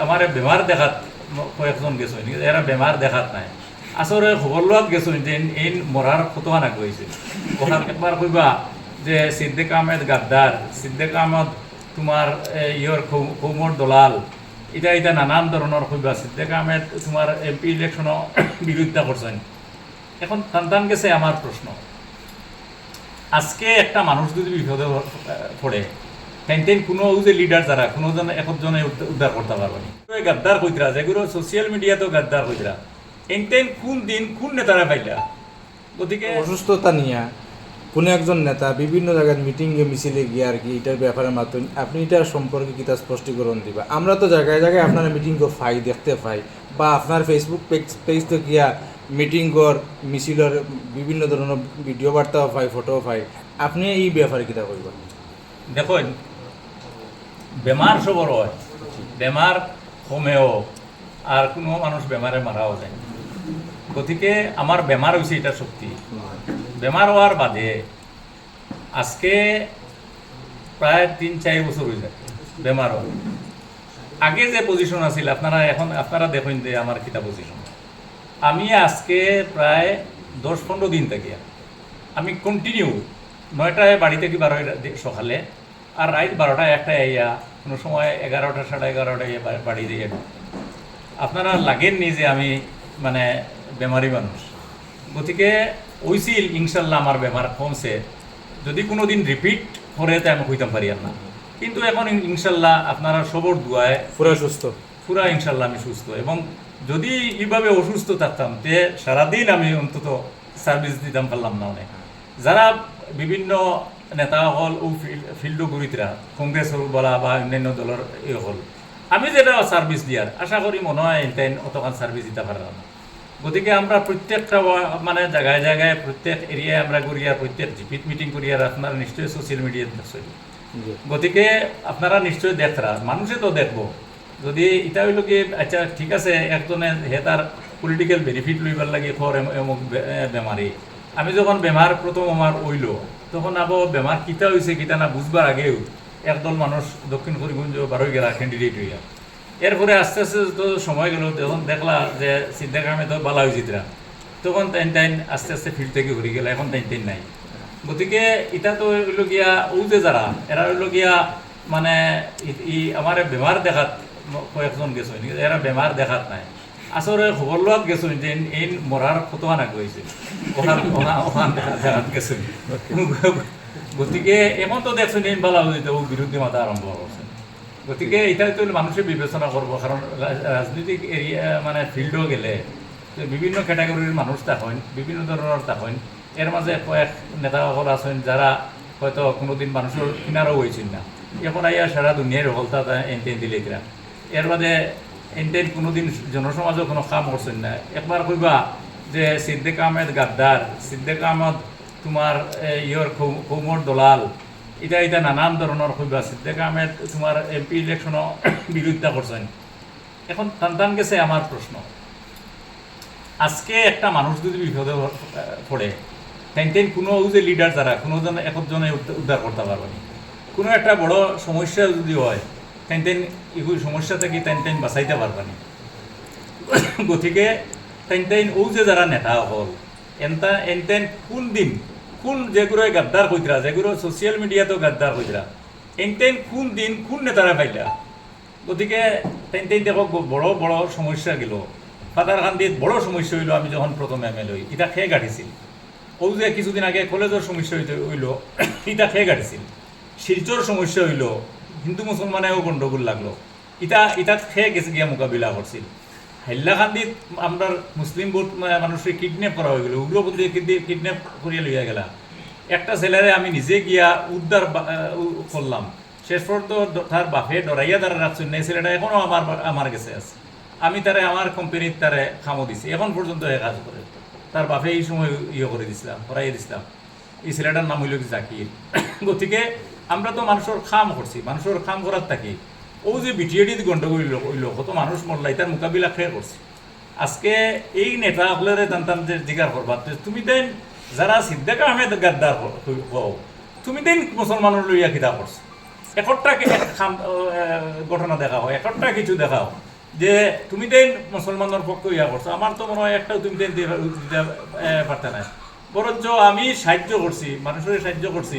আমার বেমার দেখাত কয়েকজন গেছো এরা বেমার দেখাত নাই আসলে খবর লোৱাত গেছো যে এই মরার কতখান আগ হয়েছে ওখান একবার কইবা যে সিদ্দিক আহমেদ গাদ্দার সিদ্দিক আহমদ তোমার ইয়র কৌমর দলাল এটা এটা নানান ধরনের কইবা সিদ্দিক আহমেদ তোমার এমপি ইলেকশনও বিরোধিতা করছেন এখন টান গেছে আমার প্রশ্ন আজকে একটা মানুষ যদি বিপদে পড়ে তেন কোনো যে লিডার যারা কোনোজন একজনে উদ্ধার করতে পারবে না গাদ্দার কইতরা যেগুলো সোশ্যাল মিডিয়াতেও গাদ্দার কইতরা এনতেন কোন দিন কোন নেতারা পাইলা গতিকে অসুস্থতা নিয়ে কোনো একজন নেতা বিভিন্ন জায়গায় মিটিংয়ে মিছিলে গিয়ে আর কি এটার ব্যাপারে মাতুন আপনি এটার সম্পর্কে কিতা স্পষ্টীকরণ দিবা আমরা তো জায়গায় জায়গায় আপনারা মিটিং পাই দেখতে পাই বা আপনার ফেসবুক পেজ তো গিয়া মিটিং কর মিছিলের বিভিন্ন ধরনের ভিডিও বার্তাও পাই ফটোও পাই আপনি এই ব্যাপারে কিতা করবেন দেখুন বেমার সবর হয় বেমার কমেও আর কোনো মানুষ বেমারে মারাও যায় গতিকে আমার বেমার হয়েছে এটা সত্যি বেমার হওয়ার বাদে আজকে প্রায় 3-4 বছর হয়ে যায় বেমার হওয়ার আগে যে পজিশন আছিল আপনারা দেখুন যে আমার কিতা পজিশন আমি আজকে প্রায় 10-15 দিন থাকি আমি কন্টিনিউ 9টায় বাড়ি থেকে 12 সকালে আর রাত 12টায় একটা আইয়া কোনো সময় 11টা 11:30 বাড়ি দিয়ে আপনারা লাগেননি যে আমি মানে বেমারি মানুষ গতিকে ওইছিল ইনশাল্লাহ আমার বেমার কমছে যদি কোনো দিন রিপিট করে তো আমি হইতাম পারি না কিন্তু এখন ইনশাল্লাহ আপনারা সবর দুয়ায় পুরা ইনশাল্লাহ আমি সুস্থ এবং যদি এইভাবে অসুস্থ থাকতাম তে সারাদিন আমি অন্তত সার্ভিস দিতাম পারলাম না অনেক যারা বিভিন্ন নেতা হল ও ফিল্ডও গরিতরা কংগ্রেস হল বলা বা অন্যান্য দলের হল আমি যেটা সার্ভিস দিয়ার আশা করি মনে হয় এনতেন অতখান সার্ভিস দিতে পারলাম না গতিকে আমরা প্রত্যেকটা মানে জায়গায় জায়গায় প্রত্যেক এরিয়ায় আমরা করিয়া প্রত্যেক জিপিট মিটিং করিয়া আপনারা নিশ্চয়ই সোশ্যাল মিডিয়াতে দেখছেন গতিকে আপনারা নিশ্চয়ই দেখরা মানুষে তো দেখবো যদি এটা হইল কি আচ্ছা ঠিক আছে একজনে হে তার পলিটিক্যাল বেনিফিট লইবার লাগে খর এমক বেমারি আমি যখন বেমার প্রথম আমার হইল তখন আবার বেমার কিতা হয়েছে কিতা না বুঝবার আগেও একদল মানুষ দক্ষিণ করিমগঞ্জ বারোই গেলা ক্যান্ডিডেট হইয়া এরপরে আস্তে আস্তে তো সময় গেল তখন দেখলা যে সিদ্দিক আহমেদ বালা হয়েছিতরা তখন তাইন আস্তে আস্তে ফিল্ড থেকে ঘুরে গেল এখন তাইন নাই গতিকে এটা তো হইল গিয়া ও যে যারা এরা হইল গিয়া মানে আমার বেমার দেখাত কয়েকজন গেছো এরা বেমার দেখাত নাই আসলে খবর লোৱাত গেছো যে এই মরার কতখান আগ হয়েছে ওখান দেখাত গেছো গতিকে এমন তো দেখছো এই বালা হইতে ও বিরুদ্ধে মাথা আরম্ভ করছে গতিকে এটা তো মানুষে বিবেচনা করবো কারণ রাজনৈতিক এরিয়া মানে ফিল্ডও গেলে বিভিন্ন ক্যাটাগরির মানুষ থাকেন বিভিন্ন ধরনের থাকেন এর মাঝে কয়েক নেতাসকল আছেন যারা হয়তো কোনোদিন মানুষের কিনারও হয়েছিল না এখন আইয়া সারা দুনিয়ার হলতা এনটেন দিলে কিনা এর বাদে এনটেন কোনোদিন জনসমাজও কোনো কাম করছেন না একবার কইবা যে সিদ্দিক আহমেদ গাদ্দার সিদ্দিক আহমদ তোমার ইয়র কৌমর দলাল এটা এটা নানান ধরনের কইবা সিদ্দিক আহমেদ তোমার এমপি ইলেকশনও বিরোধিতা করছেন এখন টান গেছে আমার প্রশ্ন আজকে একটা মানুষ যদি বিপদে পড়ে তেন কোনো যে লিডার যারা কোনোজন একজনে উদ্ধার করতে পারবে না কোনো একটা বড় সমস্যা যদি হয় তেন এই সমস্যা থেকে তেন বাঁচাইতে পারবে না গতিকে তেন ও যে যারা নেতা হল এনতেন কোন দিন কোন যেগুলো গাদ্দার কইতরা যেগুলো সোশ্যাল মিডিয়াতেও গাদ্দার কইতরা এনতেন কোন দিন কোন নেতারা পাইলা গতিকে তেন দেখো বড় বড় সমস্যা গেল ফাতারকান্দিত বড় সমস্যা হইল আমি যখন প্রথম এমএল হই এটা খেয়ে গাঠিছিল ও যে কিছুদিন আগে কলেজের সমস্যা হইল এটা খেয়ে গাঠিছিল শিলচর সমস্যা হইল হিন্দু মুসলমানেও গণ্ডগোল লাগলো এটা খেয়ে গেছে গিয়া মোকাবিলা করছিল হাইলাকান্দিত আমরা মুসলিম ভোট মানুষের কিডন্যাপ করা হয়ে গেল উগ্রপন্থী কিডন্যাপ করিয়া লইয়া গেলা একটা ছেলেরে আমি নিজে গিয়া উদ্ধার করলাম শেষ পর্যন্ত তার বাপে ডরাইয়া দ্বারা রাখছেন না ছেলেটা এখনও আমার কাছে আছে আমি তারে আমার কোম্পানির তারে খামো দিছি এখন পর্যন্ত এ কাজ করে তার বাপে এই সময় করে দিছিলাম করাইয়ে দিছিলাম এই ছেলেটার নাম হইল জাকির গতিকে আমরা তো মানুষের খাম করছি মানুষের খাম করার থাকি ও যে বিটিএডি গণ্ডগোল হইল কত মানুষ মরলা এটার মোকাবিলা খেয়ে করছে আজকে এই নেতা আপনার টান যে জিগার করবা তুমি দেন যারা সিদ্দিক আহমেদ গাদ্দার হও তুমি দেন মুসলমানের লইয়া কিতা করছো একটা ঘটনা দেখা হয় একটা কিছু দেখাও যে তুমি দেন মুসলমানের পক্ষ ইয়া করছো, আমার তো মনে হয় একটাও তুমি দেন দিতে পারতে না, বরঞ্চ আমি সাহায্য করছি, মানুষের সাহায্য করছি,